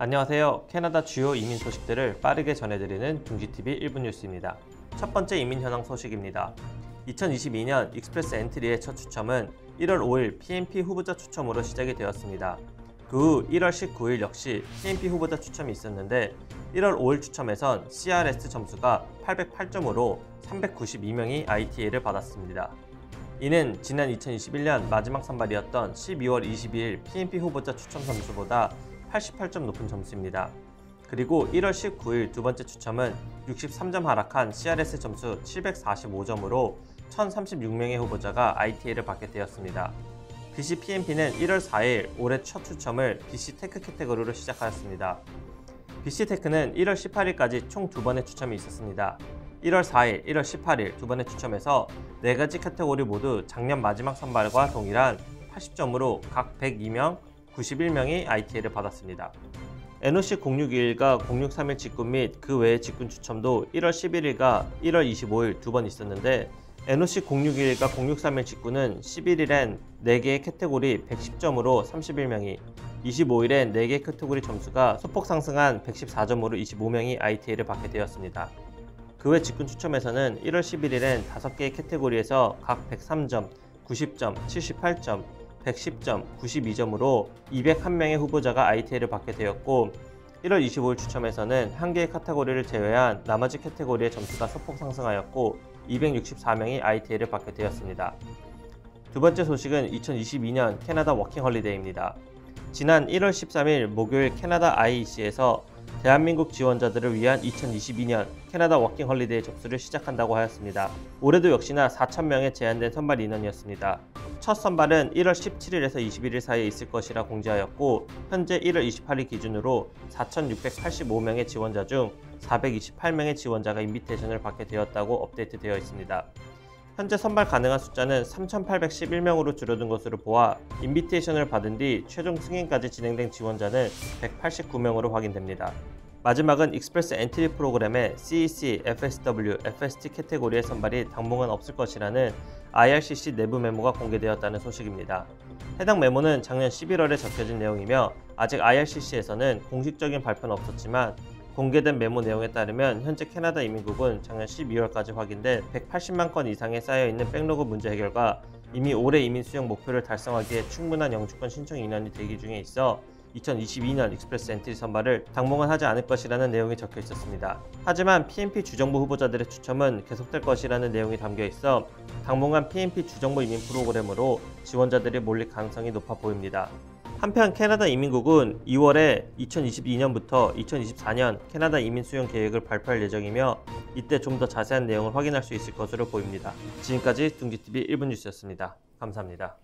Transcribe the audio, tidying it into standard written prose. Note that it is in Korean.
안녕하세요. 캐나다 주요 이민 소식들을 빠르게 전해드리는 둥지TV 1분 뉴스입니다. 첫 번째 이민 현황 소식입니다. 2022년 익스프레스 엔트리의 첫 추첨은 1월 5일 PNP 후보자 추첨으로 시작이 되었습니다. 그 후 1월 19일 역시 PNP 후보자 추첨이 있었는데 1월 5일 추첨에선 CRS 점수가 808점으로 392명이 ITA를 받았습니다. 이는 지난 2021년 마지막 선발이었던 12월 22일 PNP 후보자 추첨 점수보다 88점 높은 점수입니다. 그리고 1월 19일 두 번째 추첨은 63점 하락한 CRS 점수 745점으로 1036명의 후보자가 ITA를 받게 되었습니다. BC PNP는 1월 4일 올해 첫 추첨을 BC 테크 캐테고리로 시작하였습니다. BC 테크는 1월 18일까지 총 2번의 추첨이 있었습니다. 1월 4일, 1월 18일 두 번의 추첨에서 4가지 카테고리 모두 작년 마지막 선발과 동일한 80점으로 각 102명, 91명이 ITA를 받았습니다. NOC 0621과 0631 직군 및 그 외의 직군 추첨도 1월 11일과 1월 25일 두 번 있었는데 NOC 0621과 0631 직군은 11일엔 4개의 카테고리 110점으로 31명이, 25일엔 4개 카테고리 점수가 소폭 상승한 114점으로 25명이 ITA를 받게 되었습니다. 그 외 직군 추첨에서는 1월 11일엔 5개의 카테고리에서 각 103점, 90점, 78점, 110점, 92점으로 201명의 후보자가 ITA를 받게 되었고 1월 25일 추첨에서는 1개의 카테고리를 제외한 나머지 카테고리의 점수가 소폭 상승하였고 264명이 ITA를 받게 되었습니다. 두 번째 소식은 2022년 캐나다 워킹 홀리데이입니다. 지난 1월 13일 목요일 캐나다 IEC에서 대한민국 지원자들을 위한 2022년 캐나다 워킹 홀리데이 접수를 시작한다고 하였습니다. 올해도 역시나 4,000명의 제한된 선발 인원이었습니다. 첫 선발은 1월 17일에서 21일 사이에 있을 것이라 공지하였고 현재 1월 28일 기준으로 4,685명의 지원자 중 428명의 지원자가 인비테이션을 받게 되었다고 업데이트되어 있습니다. 현재 선발 가능한 숫자는 3,811명으로 줄어든 것으로 보아 인비테이션을 받은 뒤 최종 승인까지 진행된 지원자는 189명으로 확인됩니다. 마지막은 익스프레스 엔트리 프로그램의 CEC, FSW, FST 캐테고리의 선발이 당분간 없을 것이라는 IRCC 내부 메모가 공개되었다는 소식입니다. 해당 메모는 작년 11월에 적혀진 내용이며 아직 IRCC에서는 공식적인 발표는 없었지만 공개된 메모 내용에 따르면 현재 캐나다 이민국은 작년 12월까지 확인된 180만 건 이상에 쌓여있는 백로그 문제 해결과 이미 올해 이민 수용 목표를 달성하기에 충분한 영주권 신청 인원이 대기 중에 있어 2022년 익스프레스 엔트리 선발을 당분간 하지 않을 것이라는 내용이 적혀 있었습니다. 하지만 PNP 주정부 후보자들의 추첨은 계속될 것이라는 내용이 담겨 있어 당분간 PNP 주정부 이민 프로그램으로 지원자들이 몰릴 가능성이 높아 보입니다. 한편 캐나다 이민국은 2월에 2022년부터 2024년 캐나다 이민 수용 계획을 발표할 예정이며 이때 좀 더 자세한 내용을 확인할 수 있을 것으로 보입니다. 지금까지 둥지TV 1분 뉴스였습니다. 감사합니다.